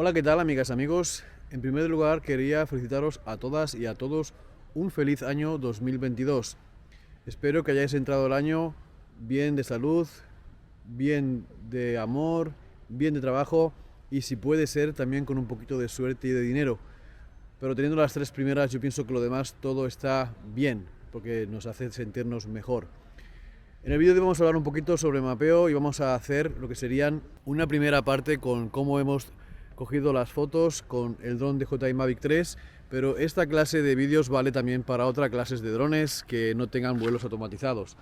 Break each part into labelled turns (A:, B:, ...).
A: Hola, ¿qué tal, amigas, amigos? En primer lugar, quería felicitaros a todas y a todos un feliz año 2022. Espero que hayáis entrado el año bien de salud, bien de amor, bien de trabajo y, si puede ser, también con un poquito de suerte y de dinero. Pero teniendo las tres primeras, yo pienso que lo demás todo está bien, porque nos hace sentirnos mejor. En el vídeo de hoy vamos a hablar un poquito sobre mapeo y vamos a hacer lo que serían una primera parte con cómo hemos cogido las fotos con el dron DJI Mavic 3, pero esta clase de vídeos vale también para otras clases de drones que no tengan vuelos automatizados.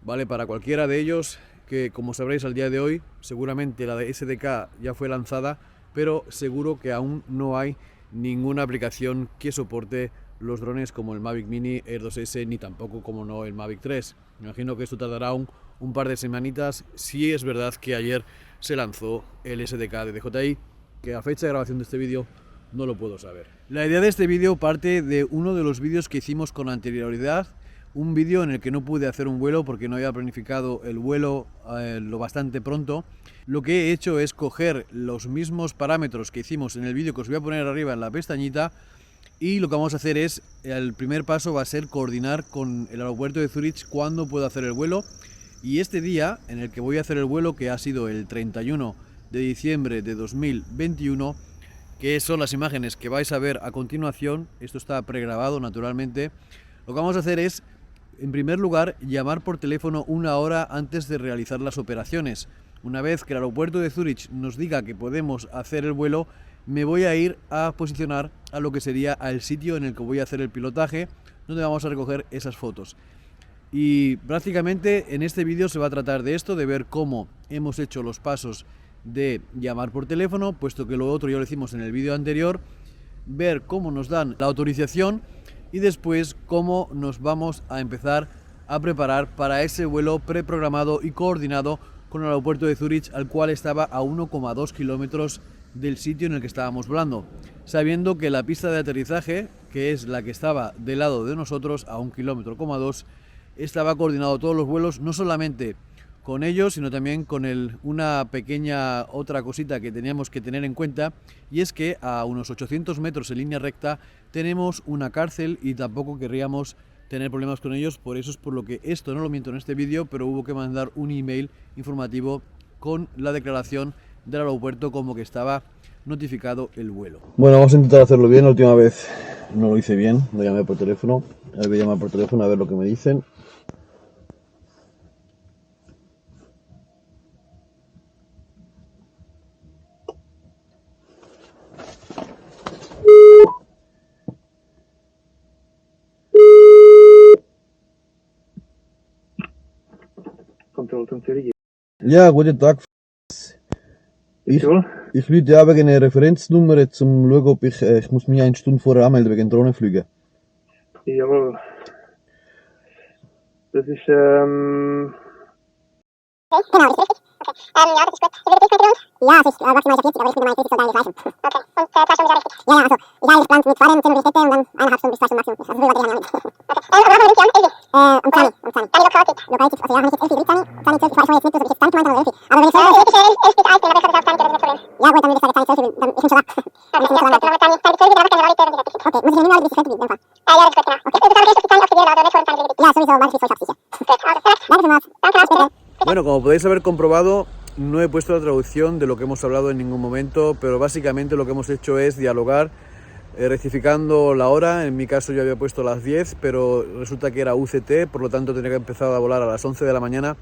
A: Vale para cualquiera de ellos, que como sabréis al día de hoy, seguramente la de SDK ya fue lanzada, pero seguro que aún no hay ninguna aplicación que soporte los drones como el Mavic Mini Air 2S, ni tampoco, como no, el Mavic 3. Me imagino que esto tardará un par de semanitas, si es verdad que ayer se lanzó el SDK de DJI, que a fecha de grabación de este vídeo no lo puedo saber. La idea de este vídeo parte de uno de los vídeos que hicimos con anterioridad, un vídeo en el que no pude hacer un vuelo porque no había planificado el vuelo lo bastante pronto. Lo que he hecho es coger los mismos parámetros que hicimos en el vídeo que os voy a poner arriba en la pestañita, y lo que vamos a hacer es, el primer paso va a ser coordinar con el aeropuerto de Zurich cuándo puedo hacer el vuelo, y este día en el que voy a hacer el vuelo, que ha sido el 31 de diciembre de 2021, que son las imágenes que vais a ver a continuación. Esto está pregrabado naturalmente. Lo que vamos a hacer es, en primer lugar, llamar por teléfono una hora antes de realizar las operaciones. Una vez que el aeropuerto de Zurich nos diga que podemos hacer el vuelo, me voy a ir a posicionar a lo que sería el sitio en el que voy a hacer el pilotaje, donde vamos a recoger esas fotos. Y prácticamente en este vídeo se va a tratar de esto, de ver cómo hemos hecho los pasos de llamar por teléfono, puesto que lo otro ya lo hicimos en el vídeo anterior, ver cómo nos dan la autorización y después cómo nos vamos a empezar a preparar para ese vuelo preprogramado y coordinado con el aeropuerto de Zurich, al cual estaba a 1,2 kilómetros del sitio en el que estábamos volando, sabiendo que la pista de aterrizaje, que es la que estaba del lado de nosotros a 1,2 kilómetros, estaba coordinado todos los vuelos, no solamente con ellos, sino también con una pequeña otra cosita que teníamos que tener en cuenta, y es que a unos 800 metros en línea recta tenemos una cárcel y tampoco querríamos tener problemas con ellos. Por eso es por lo que esto no lo miento en este vídeo, pero hubo que mandar un email informativo con la declaración del aeropuerto como que estaba notificado el vuelo. Bueno, vamos a intentar hacerlo bien. La última vez no lo hice bien, lo llamé por teléfono. Ahora voy a llamar por teléfono a ver lo que me dicen.
B: Control Zürich.
A: Ja, guten Tag. Ich rufe ja wegen einer Referenznummer zum schauen, ob ich muss mich 1 Stunde vorher anmelden wegen Drohnenflügen.
B: Jawohl. Das ist,
C: Genau, das ist richtig. Okay. Ja, das ist gut. Ja, es ist maximal 40, aber ich bin der Meinung, 40 soll eigentlich reichen. Okay. Und 2 Stunden wäre richtig. Ja, also, ich habe geplant mit Fahren, 10 Uhr die Städte und dann 1,5 Stunden bis 2 Stunden Maximum. Also, früher hatte ich ja nicht. Okay. Aber wann ruft ihr an? 11? Um 10. Um 10. Dann Lokalzeit. Lokalzeit, also ja, wenn ich jetzt 11 13, 10, 12, ich weiß jetzt nicht, ob ich jetzt dann gemeint habe oder 11. Aber wenn ich sage, ich 11 bis 1, dann habe ich das auch gar nicht, das ist kein Problem. Ja, gut, dann würde ich sagen, 10, 12, dann ich bin schon ab. Dann ist schon ab. Dann 10, 12, dann keine Validität und fertig. Okay, muss ich nur alle bis 20 in dem Fall. Ja, das ist gut, genau. Okay. Das habe ich jetzt aktiviert, also nicht vor dem Validität. Ja, sowieso, weiß ich, so ich hab's sicher. Gut, also, danke vielmals. Danke, bitte. Bueno, como podéis haber comprobado, no he puesto la traducción de lo que hemos hablado en ningún momento, pero básicamente lo que hemos hecho es dialogar, rectificando la hora. En mi caso yo había puesto las 10, pero resulta que era UCT, por lo tanto tenía que empezar a volar a las 11 de la mañana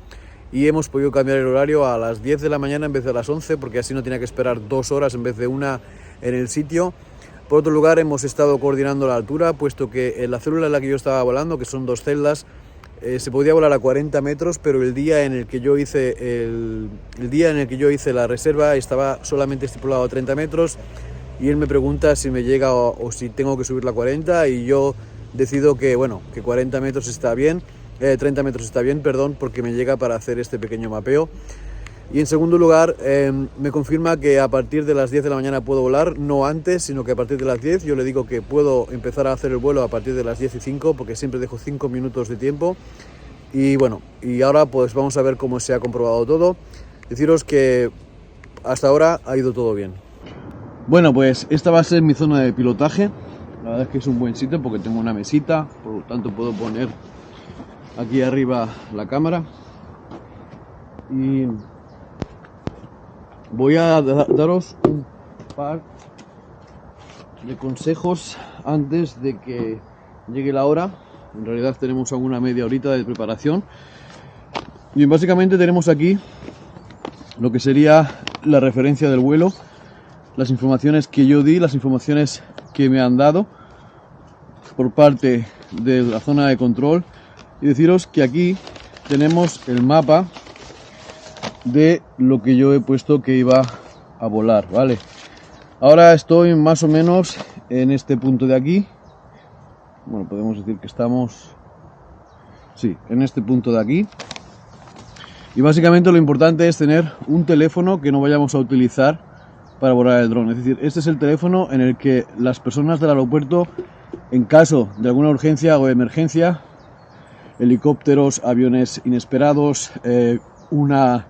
C: y hemos podido cambiar el horario a las 10 de la mañana en vez de a las 11, porque así no tenía que esperar 2 horas en vez de una en el sitio. Por otro lugar, hemos estado coordinando la altura, puesto que en la célula en la que yo estaba volando, que son 2 celdas, se podía volar a 40 metros, pero el día en el que yo hice la reserva estaba solamente estipulado a 30 metros y él me pregunta si me llega o si tengo que subirla a 40, y yo decido que bueno, que 40 metros está bien, 30 metros está bien, perdón, porque me llega para hacer este pequeño mapeo. Y en segundo lugar, me confirma que a partir de las 10 de la mañana puedo volar, no antes, sino que a partir de las 10. Yo le digo que puedo empezar a hacer el vuelo a partir de las 10 y 5, porque siempre dejo 5 minutos de tiempo. Y bueno, y ahora pues vamos a ver cómo se ha comprobado todo. Deciros que hasta ahora ha ido todo bien.
A: Bueno, pues esta va a ser mi zona de pilotaje. La verdad es que es un buen sitio porque tengo una mesita, por lo tanto puedo poner aquí arriba la cámara. Y voy a daros un par de consejos antes de que llegue la hora. En realidad tenemos aún una media horita de preparación. Y básicamente tenemos aquí lo que sería la referencia del vuelo, las informaciones que yo di, las informaciones que me han dado por parte de la zona de control, y deciros que aquí tenemos el mapa de lo que yo he puesto que iba a volar, ¿vale? Ahora estoy más o menos en este punto de aquí. Bueno, podemos decir que estamos, sí, en este punto de aquí. Y básicamente lo importante es tener un teléfono que no vayamos a utilizar para volar el dron. Es decir, este es el teléfono en el que las personas del aeropuerto, en caso de alguna urgencia o emergencia, helicópteros, aviones inesperados, una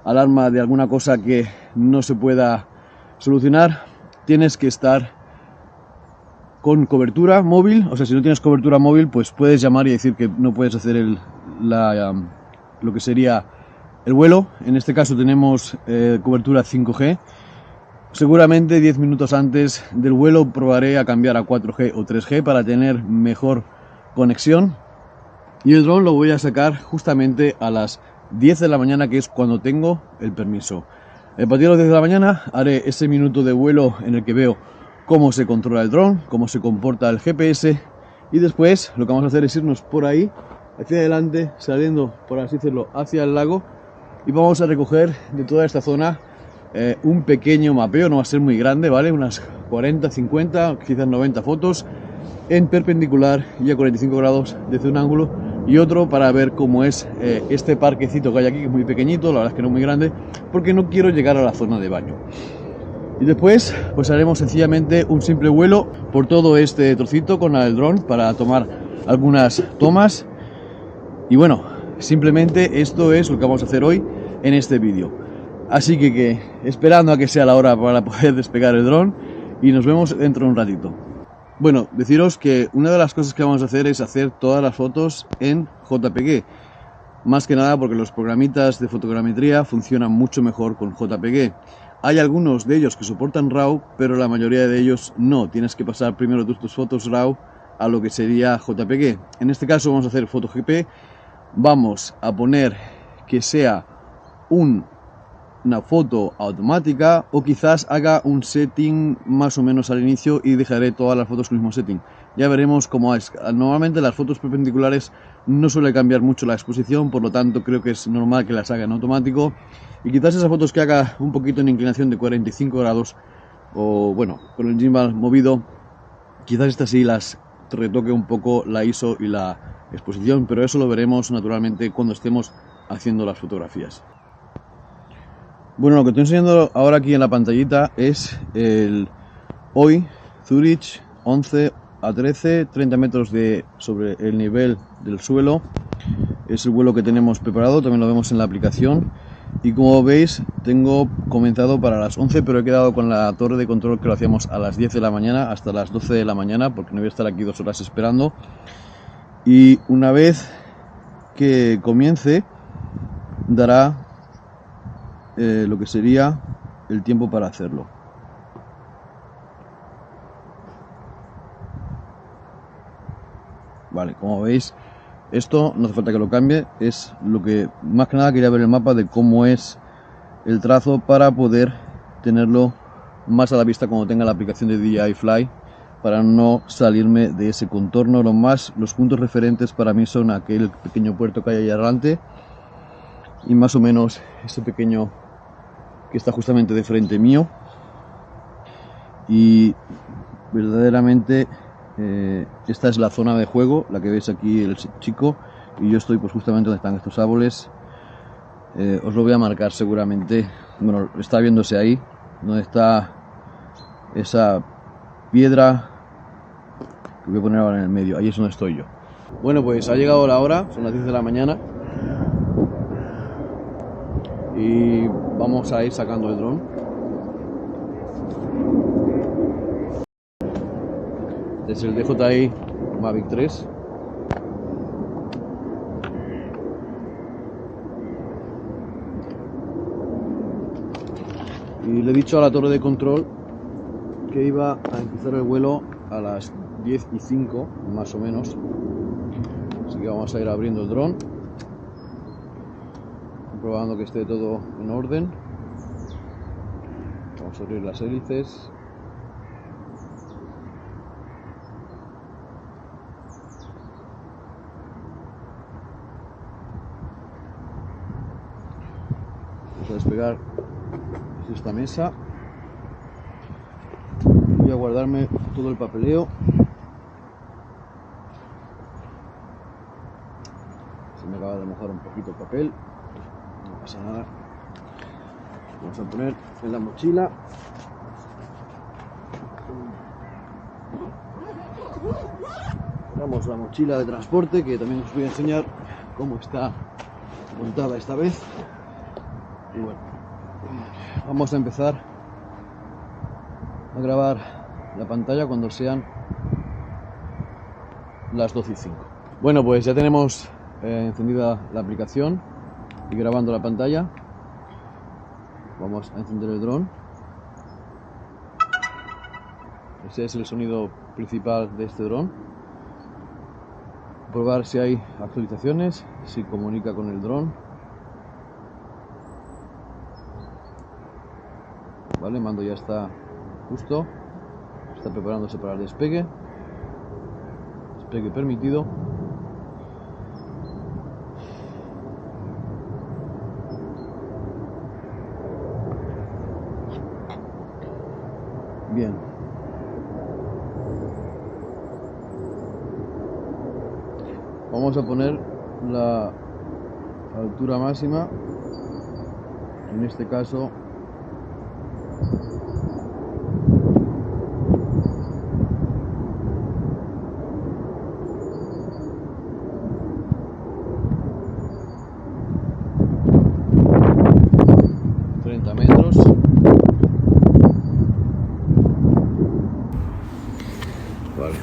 A: alarma de alguna cosa que no se pueda solucionar, tienes que estar con cobertura móvil. O sea, si no tienes cobertura móvil, pues puedes llamar y decir que no puedes hacer lo que sería el vuelo. En este caso tenemos cobertura 5G. Seguramente 10 minutos antes del vuelo probaré a cambiar a 4G o 3G para tener mejor conexión. Y el dron lo voy a sacar justamente a las 10 de la mañana, que es cuando tengo el permiso. A partir de las 10 de la mañana haré ese minuto de vuelo en el que veo cómo se controla el dron, cómo se comporta el GPS, y después lo que vamos a hacer es irnos por ahí, hacia adelante, saliendo, por así decirlo, hacia el lago, y vamos a recoger de toda esta zona un pequeño mapeo. No va a ser muy grande, ¿vale? Unas 40, 50, quizás 90 fotos en perpendicular y a 45 grados desde un ángulo y otro, para ver cómo es este parquecito que hay aquí, que es muy pequeñito, la verdad es que no es muy grande, porque no quiero llegar a la zona de baño. Y después pues haremos sencillamente un simple vuelo por todo este trocito con el dron para tomar algunas tomas. Y bueno, simplemente esto es lo que vamos a hacer hoy en este vídeo. Así que esperando a que sea la hora para poder despegar el dron, y nos vemos dentro de un ratito. Bueno, deciros que una de las cosas que vamos a hacer es hacer todas las fotos en JPG. Más que nada porque los programitas de fotogrametría funcionan mucho mejor con JPG. Hay algunos de ellos que soportan RAW, pero la mayoría de ellos no. Tienes que pasar primero tus fotos RAW a lo que sería JPG. En este caso vamos a hacer PhotoGP. Vamos a poner que sea una foto automática, o quizás haga un setting más o menos al inicio y dejaré todas las fotos con el mismo setting. Ya veremos cómo es. Normalmente las fotos perpendiculares no suele cambiar mucho la exposición, por lo tanto creo que es normal que las haga en automático, y quizás esas fotos que haga un poquito en inclinación de 45 grados, o bueno, con el gimbal movido, quizás estas sí las retoque un poco la ISO y la exposición, pero eso lo veremos naturalmente cuando estemos haciendo las fotografías. Bueno, lo que estoy enseñando ahora aquí en la pantallita es el hoy Zurich 11 a 13, 30 metros sobre el nivel del suelo. Es el vuelo que tenemos preparado, también lo vemos en la aplicación. Y como veis, tengo comenzado para las 11, pero he quedado con la torre de control que lo hacíamos a las 10 de la mañana hasta las 12 de la mañana, porque no voy a estar aquí 2 horas esperando. Y una vez que comience, dará lo que sería el tiempo para hacerlo. Vale, como veis, esto no hace falta que lo cambie, es lo que más que nada quería ver el mapa de cómo es el trazo para poder tenerlo más a la vista cuando tenga la aplicación de DJI Fly, para no salirme de ese contorno. Los puntos referentes para mí son aquel pequeño puerto que hay ahí adelante y más o menos ese pequeño que está justamente de frente mío. Y verdaderamente esta es la zona de juego, la que veis aquí el chico, y yo estoy pues justamente donde están estos árboles. Os lo voy a marcar seguramente, bueno, está viéndose ahí donde está esa piedra que voy a poner ahora en el medio, ahí es donde estoy yo. Bueno, pues ha llegado la hora, son las 10 de la mañana y vamos a ir sacando el dron. Este es el DJI Mavic 3. Y le he dicho a la torre de control que iba a empezar el vuelo a las 10:05 más o menos. Así que vamos a ir abriendo el dron, comprobando que esté todo en orden. Vamos a abrir las hélices. Vamos a despegar esta mesa. Voy a guardarme todo el papeleo. Se me acaba de mojar un poquito el papel, no pasa nada. Vamos a poner en la mochila. Sacamos la mochila de transporte, que también os voy a enseñar cómo está montada esta vez. Y bueno, vamos a empezar a grabar la pantalla cuando sean las 12:05. Bueno, pues ya tenemos encendida la aplicación y grabando la pantalla. Vamos a encender el dron. Ese es el sonido principal de este dron. Probar si hay actualizaciones, si comunica con el dron. Vale, el mando ya está justo. Está preparándose para el despegue. Despegue permitido. Bien. Vamos a poner la altura máxima. En este caso, metros. Vale.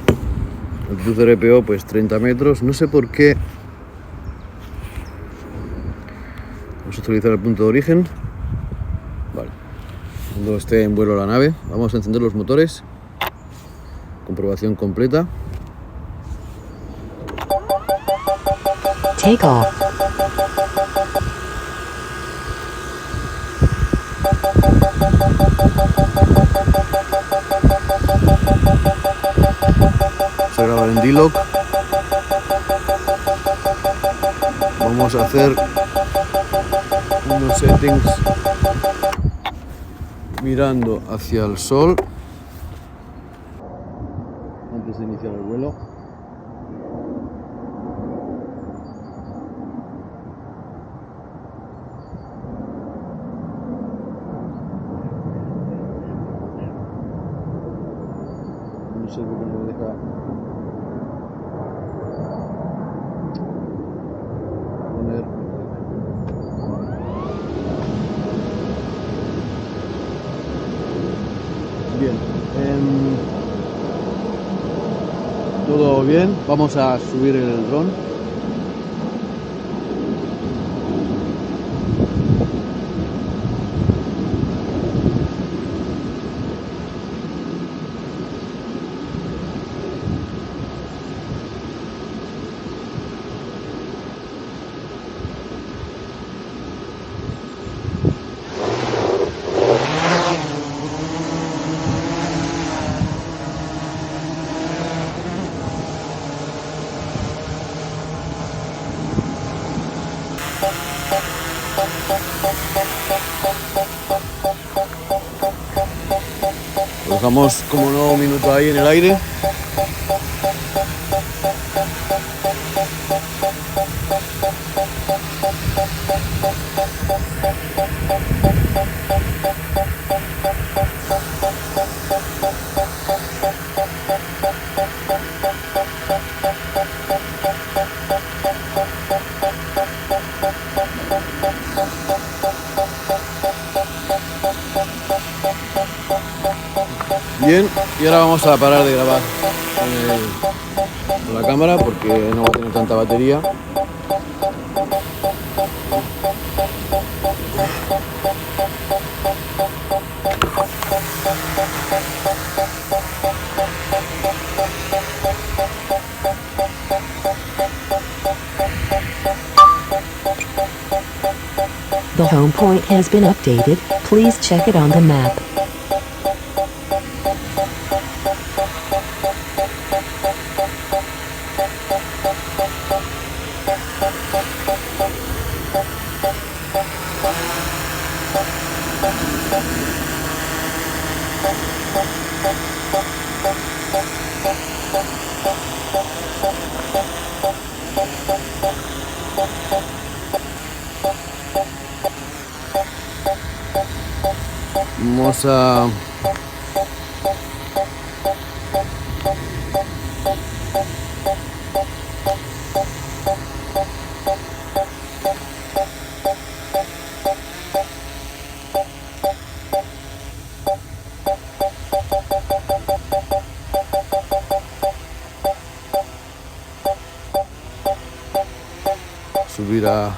A: El cruce RPO pues 30 metros. No sé por qué. Vamos a actualizar el punto de origen. Vale. Cuando esté en vuelo la nave, vamos a encender los motores. Comprobación completa.
D: Take off.
A: Se graba en D-Log. Vamos a hacer unos settings mirando hacia el sol antes de iniciar el vuelo. No sé por qué no me deja poner. Bien, todo bien. Vamos a subir el dron. Lo dejamos como no un minuto ahí en el aire. Bien, y ahora vamos a parar de grabar. la cámara porque no va a tener tanta batería.
D: The home point has been updated. Please check it on the map.
A: Vamos a subir a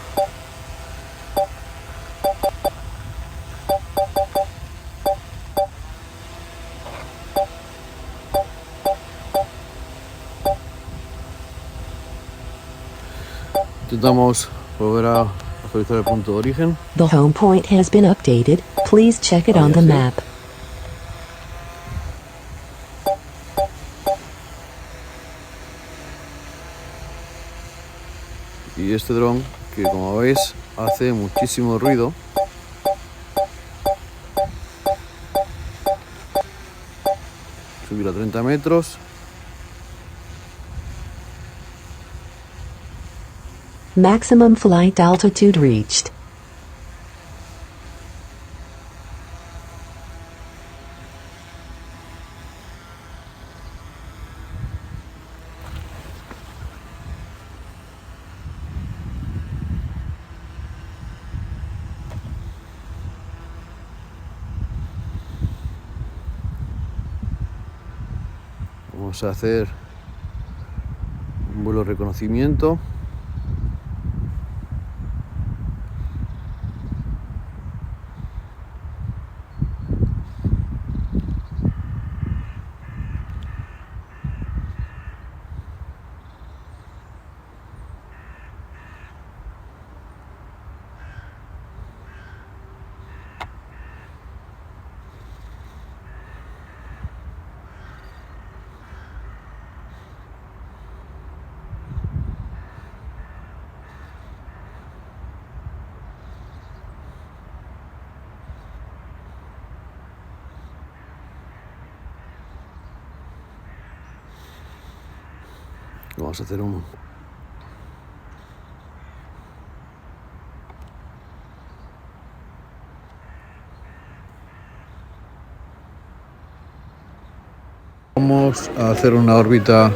A: intentamos volver a actualizar el punto de origen.
D: The home point has been updated. Please check it on the map.
A: Y este dron, que como veis hace muchísimo ruido, subir a 30 metros.
D: Maximum flight altitude reached.
A: Vamos a hacer un vuelo de reconocimiento. Vamos a hacer un vamos a hacer una órbita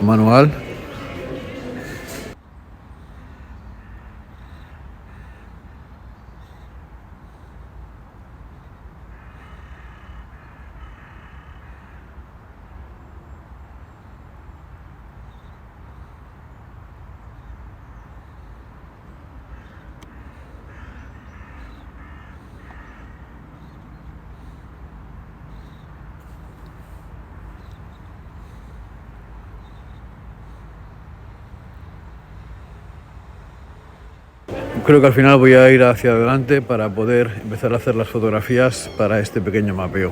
A: manual. Creo que al final voy a ir hacia adelante para poder empezar a hacer las fotografías para este pequeño mapeo.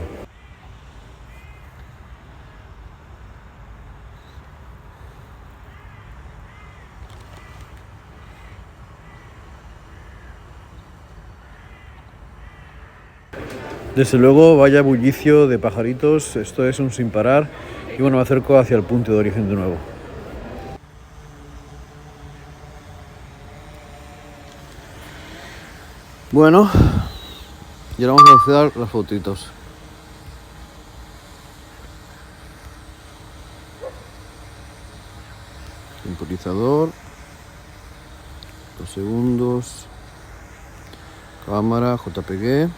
A: Desde luego, vaya bullicio de pajaritos, esto es un sin parar. Y bueno, me acerco hacia el punto de origen de nuevo. Bueno, y ahora vamos a hacer las fotitos. Temporizador, 2 segundos, cámara, JPG.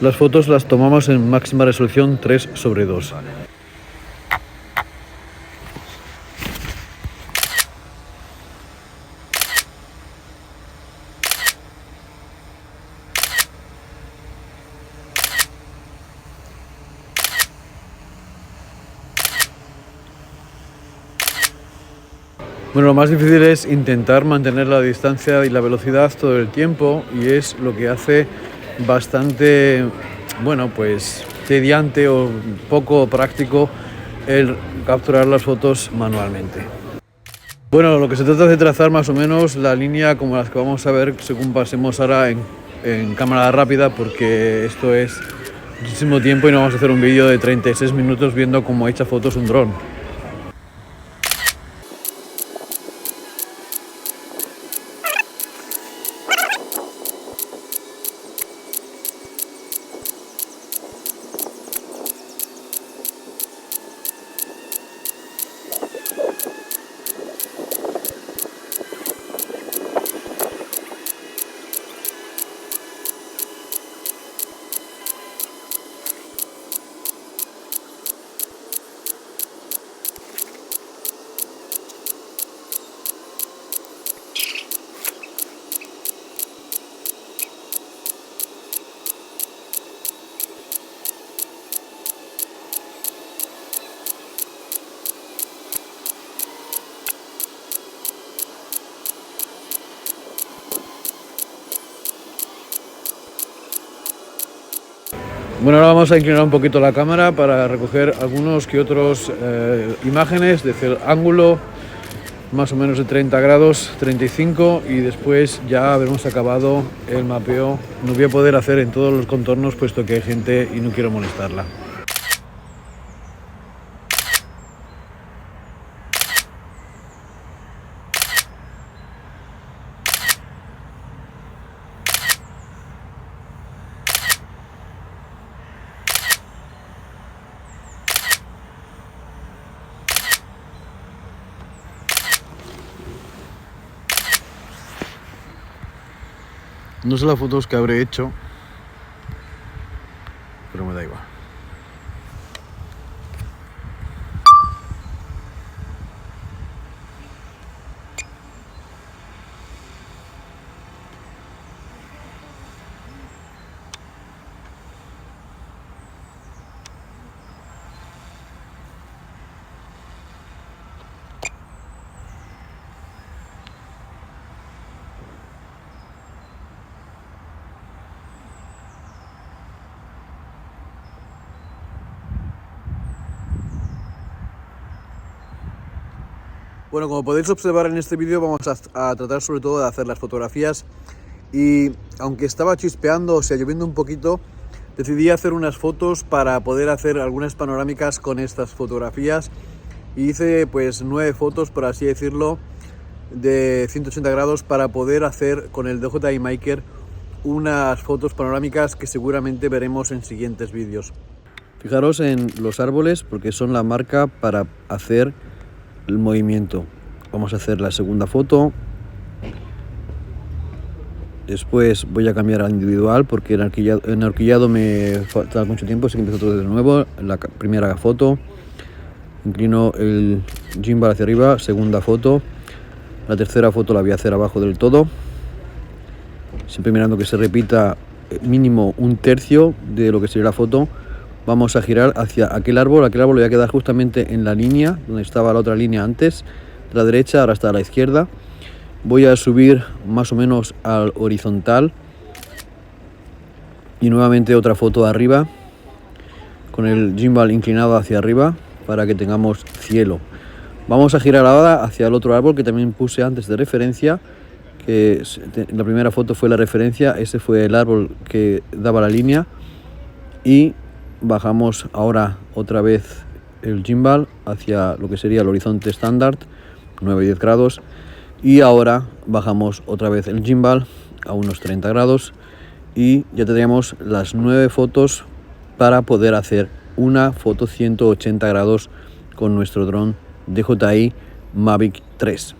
A: Las fotos las tomamos en máxima resolución 3:2. Bueno, lo más difícil es intentar mantener la distancia y la velocidad todo el tiempo, y es lo que hace bastante, bueno, pues tediante o poco práctico el capturar las fotos manualmente. Bueno, lo que se trata es de trazar más o menos la línea como las que vamos a ver según pasemos ahora en cámara rápida, porque esto es muchísimo tiempo y no vamos a hacer un vídeo de 36 minutos viendo cómo echa fotos un dron. Bueno, ahora vamos a inclinar un poquito la cámara para recoger algunos que otros imágenes desde el ángulo más o menos de 30 grados, 35, y después ya habremos acabado el mapeo. No voy a poder hacer en todos los contornos puesto que hay gente y no quiero molestarla. No sé las fotos que habré hecho, pero me da igual. Bueno, como podéis observar en este vídeo vamos a tratar sobre todo de hacer las fotografías, y aunque estaba chispeando, o sea, lloviendo un poquito, decidí hacer unas fotos para poder hacer algunas panorámicas con estas fotografías, y hice pues 9 fotos, por así decirlo, de 180 grados para poder hacer con el DJI Maker unas fotos panorámicas que seguramente veremos en siguientes vídeos. Fijaros en los árboles porque son la marca para hacer el movimiento. Vamos a hacer la segunda foto. Después voy a cambiar al individual porque en arquillado me falta mucho tiempo, así que empiezo todo de nuevo. La primera foto, inclino el gimbal hacia arriba. Segunda foto. La tercera foto la voy a hacer abajo del todo, siempre mirando que se repita mínimo un tercio de lo que sería la foto. Vamos a girar hacia aquel árbol lo voy a quedar justamente en la línea donde estaba la otra línea antes, de la derecha, ahora está a la izquierda. Voy a subir más o menos al horizontal y nuevamente otra foto arriba con el gimbal inclinado hacia arriba para que tengamos cielo. Vamos a girar ahora hacia el otro árbol que también puse antes de referencia, que la primera foto fue la referencia, ese fue el árbol que daba la línea, y bajamos ahora otra vez el gimbal hacia lo que sería el horizonte estándar, 9 y 10 grados, y ahora bajamos otra vez el gimbal a unos 30 grados y ya tendríamos las 9 fotos para poder hacer una foto 180 grados con nuestro dron DJI Mavic 3.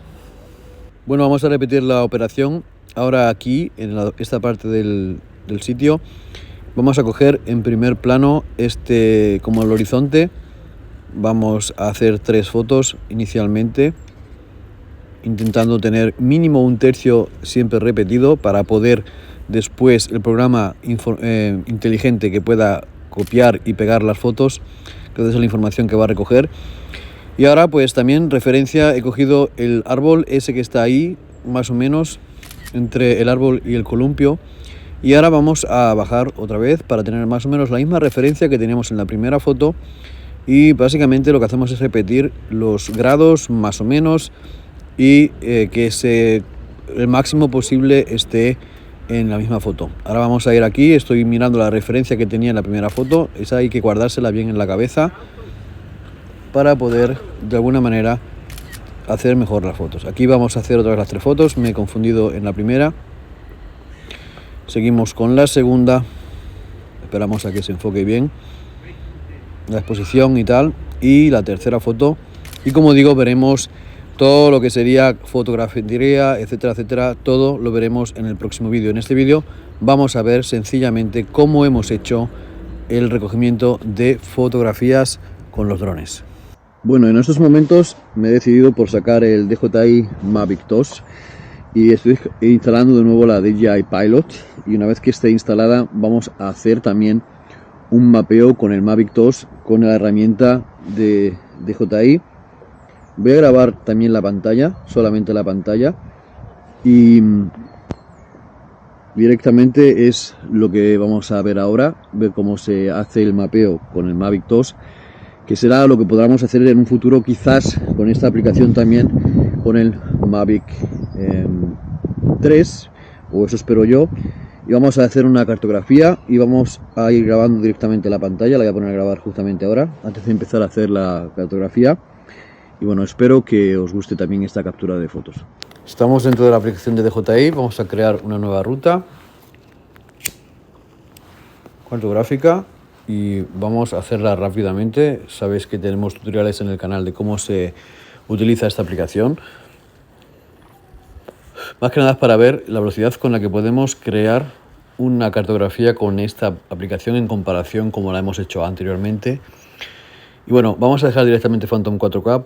A: Bueno, vamos a repetir la operación ahora aquí en esta parte del sitio, Vamos a coger en primer plano como el horizonte. Vamos a hacer 3 fotos inicialmente, intentando tener mínimo un tercio siempre repetido para poder después el programa inteligente que pueda copiar y pegar las fotos gracias a la información que va a recoger. Y ahora pues también referencia, he cogido el árbol ese que está ahí más o menos entre el árbol y el columpio, y ahora vamos a bajar otra vez para tener más o menos la misma referencia que teníamos en la primera foto, y básicamente lo que hacemos es repetir los grados más o menos y que el máximo posible esté en la misma foto. Ahora vamos a ir aquí, estoy mirando la referencia que tenía en la primera foto, esa hay que guardársela bien en la cabeza para poder de alguna manera hacer mejor las fotos. Aquí vamos a hacer otra vez las 3 fotos, me he confundido en la primera. Seguimos con la segunda, esperamos a que se enfoque bien la exposición y tal, y la tercera foto, y como digo, veremos todo lo que sería fotografía, etcétera, etcétera, todo lo veremos en el próximo vídeo. En este vídeo vamos a ver sencillamente cómo hemos hecho el recogimiento de fotografías con los drones. Bueno, en estos momentos me he decidido por sacar el DJI Mavic 2 y estoy instalando de nuevo la DJI Pilot, y una vez que esté instalada vamos a hacer también un mapeo con el Mavic 2 con la herramienta de DJI. Voy a grabar también la pantalla, solamente la pantalla, y directamente es lo que vamos a ver ahora, ver cómo se hace el mapeo con el Mavic 2, que será lo que podamos hacer en un futuro quizás con esta aplicación también con el Mavic 3, o eso espero yo. Y vamos a hacer una cartografía y vamos a ir grabando directamente la pantalla, la voy a poner a grabar justamente ahora, antes de empezar a hacer la cartografía. Y bueno, espero que os guste también esta captura de fotos. Estamos dentro de la aplicación de DJI, vamos a crear una nueva ruta cartográfica y vamos a hacerla rápidamente. Sabéis que tenemos tutoriales en el canal de cómo se utiliza esta aplicación. Más que nada es para ver la velocidad con la que podemos crear una cartografía con esta aplicación en comparación como la hemos hecho anteriormente. Y bueno, vamos a dejar directamente Phantom 4K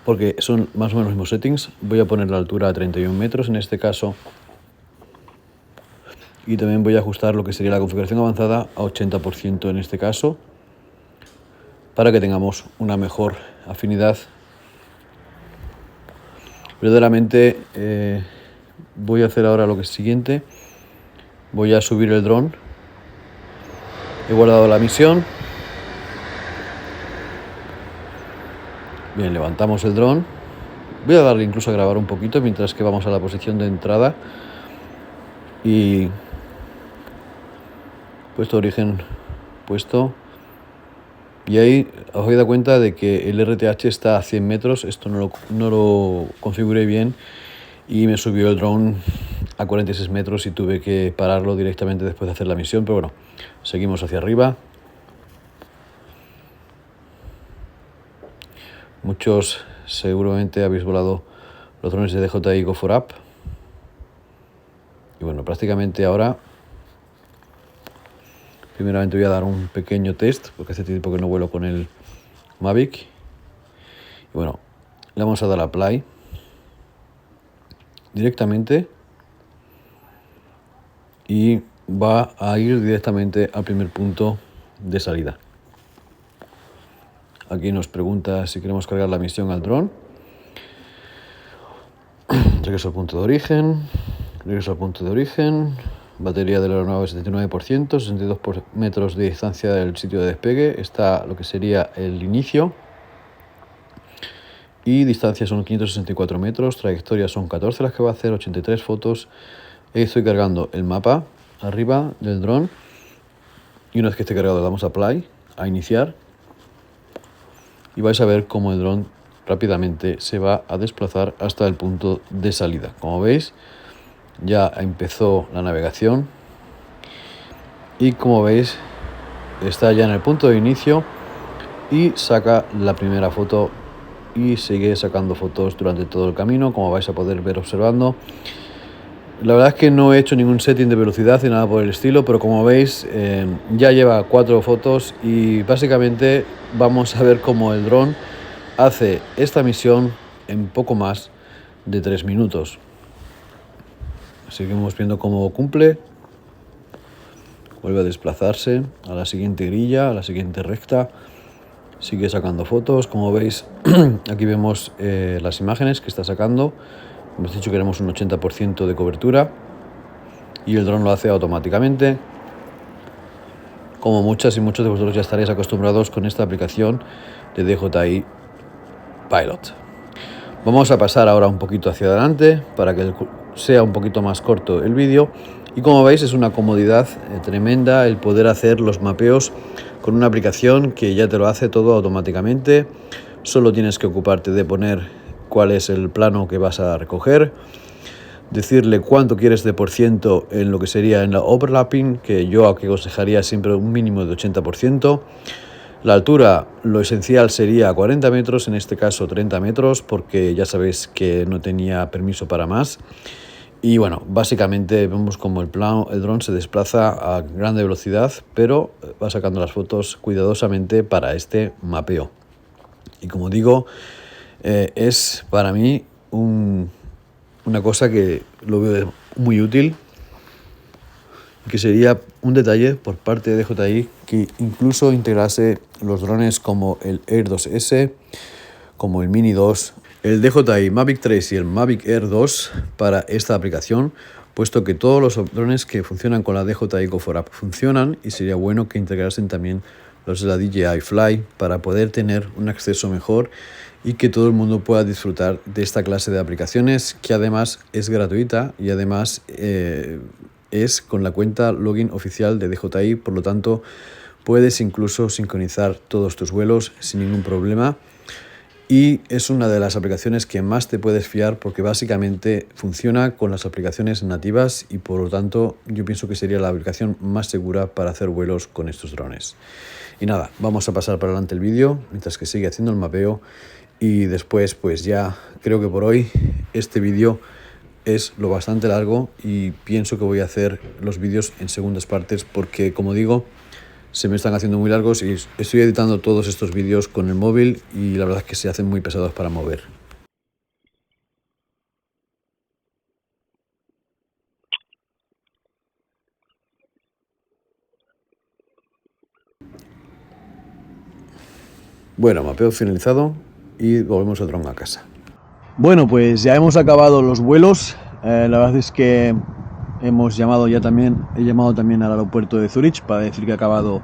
A: porque son más o menos los mismos settings. Voy a poner la altura a 31 metros en este caso. Y también voy a ajustar lo que sería la configuración avanzada a 80% en este caso, para que tengamos una mejor afinidad. Verdaderamente voy a hacer ahora lo que es siguiente. Voy a subir el dron. He guardado la misión. Bien, levantamos el dron. Voy a darle incluso a grabar un poquito mientras que vamos a la posición de entrada. Y puesto origen puesto. Y ahí os habéis dado cuenta de que el RTH está a 100 metros. Esto no lo configuré bien y me subió el dron a 46 metros y tuve que pararlo directamente después de hacer la misión. Pero bueno, seguimos hacia arriba. Muchos seguramente habéis volado los drones de DJI Go for Up. Y bueno, prácticamente ahora, primeramente voy a dar un pequeño test, porque hace tiempo que no vuelo con el Mavic. Y bueno, le vamos a dar a play directamente y va a ir directamente al primer punto de salida. Aquí nos pregunta si queremos cargar la misión al dron. Regreso al punto de origen. Regreso al punto de origen. Batería de la aeronave 79%, 62 metros de distancia del sitio de despegue. Está lo que sería el inicio. Y distancia son 564 metros. Trayectoria son 14 las que va a hacer, 83 fotos. Estoy cargando el mapa arriba del dron. Y una vez que esté cargado le damos a play, a iniciar. Y vais a ver cómo el dron rápidamente se va a desplazar hasta el punto de salida. Como veis, ya empezó la navegación y como veis está ya en el punto de inicio y saca la primera foto y sigue sacando fotos durante todo el camino, como vais a poder ver observando. La verdad es que no he hecho ningún setting de velocidad ni nada por el estilo, pero como veis ya lleva 4 fotos y básicamente vamos a ver cómo el dron hace esta misión en poco más de 3 minutos. Seguimos viendo cómo cumple. Vuelve a desplazarse a la siguiente grilla, a la siguiente recta. Sigue sacando fotos. Como veis, aquí vemos las imágenes que está sacando. Hemos dicho que queremos un 80% de cobertura y el dron lo hace automáticamente. Como muchas y muchos de vosotros ya estaréis acostumbrados con esta aplicación de DJI Pilot. Vamos a pasar ahora un poquito hacia adelante para que sea un poquito más corto el vídeo. Y como veis, es una comodidad tremenda el poder hacer los mapeos con una aplicación que ya te lo hace todo automáticamente. Solo tienes que ocuparte de poner cuál es el plano que vas a recoger, decirle cuánto quieres de % en lo que sería en la overlapping, que yo aconsejaría siempre un mínimo de 80%. La altura, lo esencial sería 40 metros, en este caso 30 metros, porque ya sabéis que no tenía permiso para más. Y bueno, básicamente vemos como el dron se desplaza a grande velocidad, pero va sacando las fotos cuidadosamente para este mapeo. Y como digo, es para mí una cosa que lo veo muy útil, que sería un detalle por parte de DJI que incluso integrase los drones como el Air 2S, como el Mini 2, el DJI Mavic 3 y el Mavic Air 2 para esta aplicación, puesto que todos los drones que funcionan con la DJI Go 4 App funcionan, y sería bueno que integrasen también los de la DJI Fly para poder tener un acceso mejor y que todo el mundo pueda disfrutar de esta clase de aplicaciones, que además es gratuita y además es con la cuenta login oficial de DJI, por lo tanto puedes incluso sincronizar todos tus vuelos sin ningún problema. Y es una de las aplicaciones que más te puedes fiar porque básicamente funciona con las aplicaciones nativas y por lo tanto yo pienso que sería la aplicación más segura para hacer vuelos con estos drones. Y nada, vamos a pasar para adelante el vídeo mientras que sigue haciendo el mapeo y después pues ya creo que por hoy este vídeo es lo bastante largo y pienso que voy a hacer los vídeos en segundas partes porque, como digo, se me están haciendo muy largos y estoy editando todos estos vídeos con el móvil y la verdad es que se hacen muy pesados para mover. Bueno, mapeo finalizado y volvemos el dron a casa. Bueno, pues ya hemos acabado los vuelos. La verdad es que he llamado también al aeropuerto de Zurich para decir que ha acabado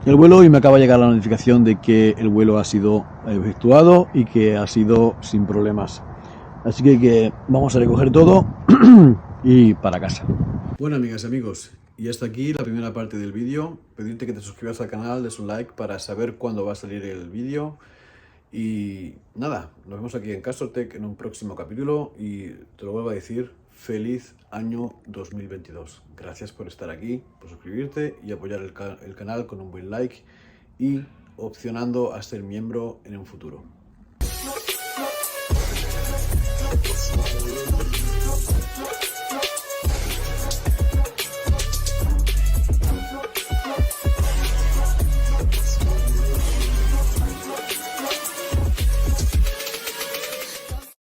A: el vuelo y me acaba de llegar la notificación de que el vuelo ha sido efectuado y que ha sido sin problemas. Así que vamos a recoger todo y para casa. Bueno, amigas y amigos, y hasta aquí la primera parte del vídeo. Pedirte que te suscribas al canal, des un like para saber cuándo va a salir el vídeo. Y nada, nos vemos aquí en Castrotech en un próximo capítulo y te lo vuelvo a decir, feliz año 2022. Gracias por estar aquí, por suscribirte y apoyar el canal con un buen like y opcionando a ser miembro en un futuro.